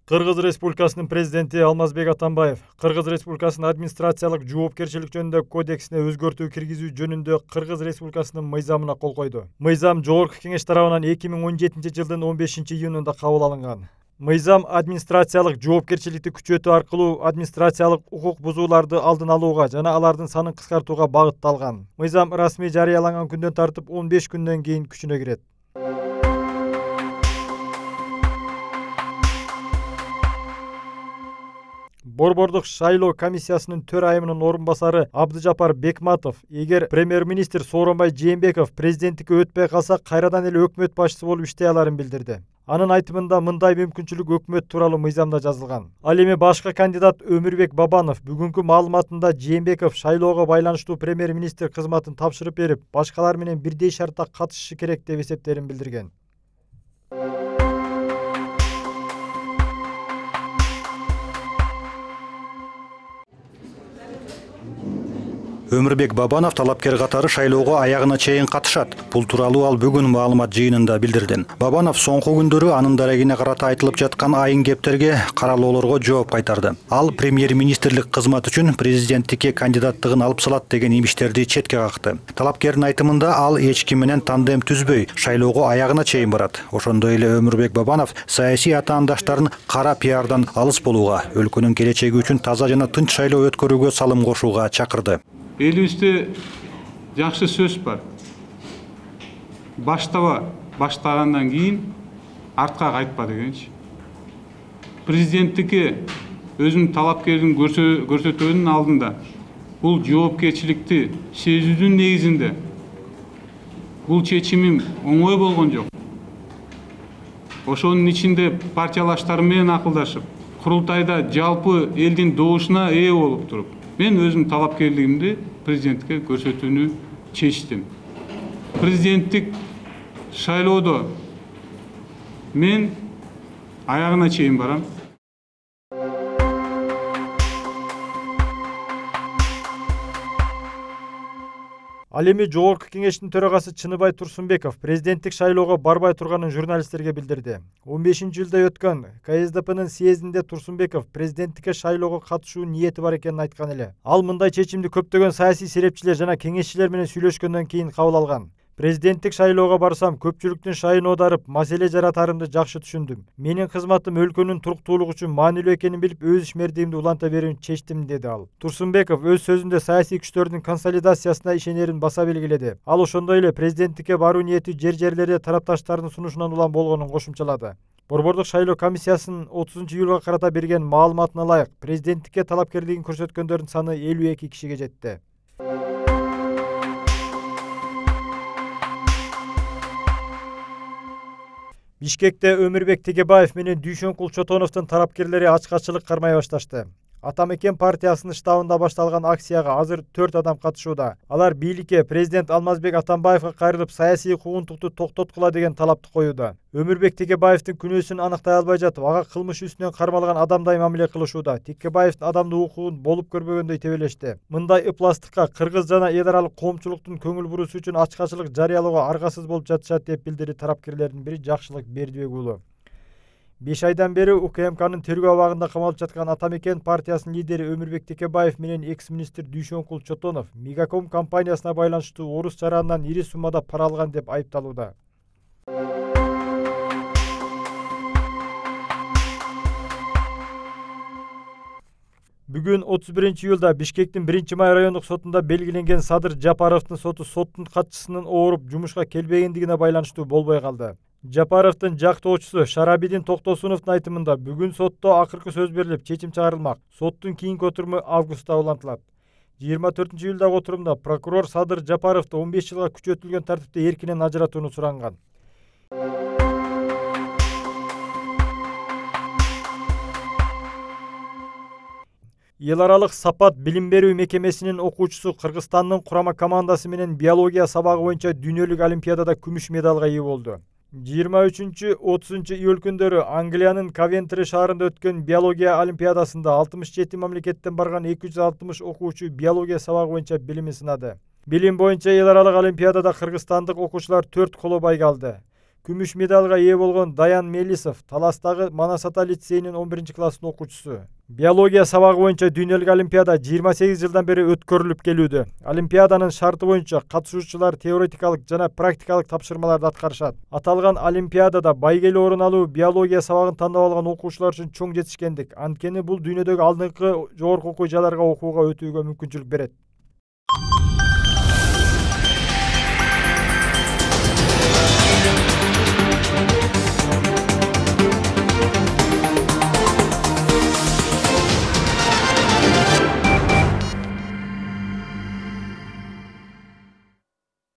Кыргыз Республикасынын президенти Алмазбек Атамбаев Кыргыз Республикасынын администрациялык жоопкерчилик жөнүндө кодексине өзгөртүү киргизүү жөнүндө Кыргыз Республикасынын мыйзамына кол койду. Мыйзам Жогорку Кеңеш тарабынан 2017 жылдын 15 июнунда кабыл алынган. Мыйзам администрациялык жоопкерчиликти күчөтүү аркылуу администрациялык укук бузууларды алдын алууга жана алардын санын кыскартууга багытталган. Мыйзам расмий жарыяланган күндөн тартып 15 күндөн кийин күчүнө кирет. Борбордук шайлоо комиссиясынын төрайымынын орун басары Абдыжапар Бекматов эгер премьер-министр Сооронбай Жээнбеков президенттикке өтпөй калса кайрадан эле өкмөт башчысы болуп иштей аларын билдирди. Анын айтымында мындай мүмкүнчүлүк өкмөт тууралуу мыйзамда жазылган. Ал эми башка кандидат Өмүрбек Бабанов бүгүнкү маалыматында Жээнбеков шайлоого байланыштуу премьер-министр кызматын тапшырып берип, башкалар менен бирдей шартта катышышы керек деп эсептерин билдирген. Өмүрбек Бабанов талапкер катары шайлоого аягына чейин катышат. Бул тууралуу ал бүгүн маалымат жыйынында билдирди. Бабанов соңку күндөрү анын дарегине карата айтылып жаткан айын кептерге, каралоолорго жооп кайтарды. Ал премьер-министрлик кызмат үчүн президенттикке кандидаттыгын алып салат деген имиштерди четке какты. Талапкердин айтымында ал эч ким менен тандем түзбөй, шайлоого аягына чейин барат. Ошондой эле Өмүрбек Бабанов саясий атаандаштарын кара пиардан алыс болууга, өлкөнүн келечеги үчүн таза жана тынч шайлоо өткөрүүгө салым кошууга чакырды. Элибизде жакшы сөз бар. Баштагандан кийин артка кайтпа дегенчи. Президенттикке өзүнүн талапкерин көрсөтүүнүн алдында бул жоопкерчиликти сезүүнүн негизинде бул чечимим оңой болгон жок. Ошонун ичинде партиялаштар менен акылдашып, курултайда жалпы элдин добушуна ээ болуп туруп, мен өзүм талапкерлигимди президентке көрсөтүүнү чечтим. Президенттик шайлоодо мен аягына чейин барам. Ал эми Жогорку Кеңештин төрагасы Чыныбай Турсунбеков президенттик шайлоого барбай турганын журналисттерге билдирди. 15-июлда өткөн КСДПнын съездинде Турсунбеков президенттикке шайлоого катышуу ниети бар экенин айткан эле. Ал мындай чечимди көптөгөн саясий серепчилер жана кеңешчилер менен сүйлөшкөндөн кийин кабыл алган. Президенттик шайлоого барсам, көпчүлүктүн шайын оодарып, маселе жаратарымды жакшы түшүндүм. Менин кызматым өлкөнүн туруктуулугу үчүн маанилүү экенин билип, өз ишмердигимди уланта берүүнү чечтим, деди ал. Турсунбеков өз сөзүндө саясий күчтөрдүн консолидациясына ишенерин баса белгиледи. Ал ошондой эле президенттикке баруу ниети жер-жерлерде тарапташтардын сунушунан улам болгонун кошумчалады. Борбордук шайлоо комиссиясынын 30-июлга карата берген маалыматына ылайык, президенттикке талапкерлигин көрсөткөндөрдүн саны 52 кишиге жетти. Бишкекте Өмүрбек Тегебаев менен Дүйшөнкул Чотоновдун тарапкерлери ачкачылык кармай башташты. Атамекен партиясынын штабында башталган акцияга азыр 4 адам катышууда. Алар бийликке президент Алмазбек Атамбаевга кайрылып саясий куугунтукту токтоткула деген талапты коюуда. Өмүрбек Тегебаевдин күнөөсүн аныктай албай жатып, ага кылмыш үстүнөн кармалган адамдай мамиле кылышууда. Тегебаевдин адамдык укугун болуп көрбөгөндөй тебелешти. Мындай ыпластыкка кыргыз жана эл аралык коомчулуктун көңүл буруусу үчүн ачкачылык жарыялоого аргасыз болуп жатышат деп билдирди тарапкерлердин бири Жакшылык Бердибек уулу. 5 айдан бери УКМКнын тергөө абагында камалып жаткан Атамекен партиясынын лидери Өмүрбек Текебаев менен экс-министр Дүйшөнкул Чотонов Мегаком компаниясына байланыштуу орус жаранынан ири суммада пара алган деп айыпталууда. Бүгүн 31-июлда Бишкектин 1-май райондук сотунда белгиленген Садыр Жапаровдун соту соттун катчысынын ооруп жумушка келбегендигине байланыштуу болбой калды. Жапаровдун жактоочусу Шарабидин Токтосуновдун айтымында бүгүн сотто акыркы сөз берилип, чечим чыгарылмак. Соттун кийинки отуруму августта улантылат. 24-июлдагы отурумда прокурор Садыр Жапаровду 15 жылга күчөтүлгөн тартипте эркинен ажыратууну суранган. Эл аралык Сапат билим берүү мекемесинин окуучусу Кыргызстандын курама командасы менен биология сабагы боюнча дүйнөлүк олимпиадада күмүш медалга ээ болду. 23-30 июль күндөрү Англиянын Кавентри шаарында өткөн биология олимпиадасында 67 мамлекеттен барган 260 окуучу биология сабагы боюнча билимин сынады. Билим боюнча эл аралык олимпиадада кыргызстандык окуучулар 4 коло байга алды. Күмүш медалга ээ болгон Даян Мелисов Таластагы Манас Ата лицейинин 11-класстын окуучусу. Биология сабагы боюнча дүйнөлүк олимпиада 28 жылдан бери өткөрүлүп келүүдө. Олимпиаданын шарты боюнча катышуучулар теоретикалык жана практикалык тапшырмаларды аткарышат. Аталган олимпиадада байгеле орун алуу биология сабагын тандап алган окуучулар үчүн чоң жетишкендик. Анткени бул дүйнөдөгү алдыңкы жогорку окуу жайларга окууга өтүүгө мүмкүнчүлүк берет.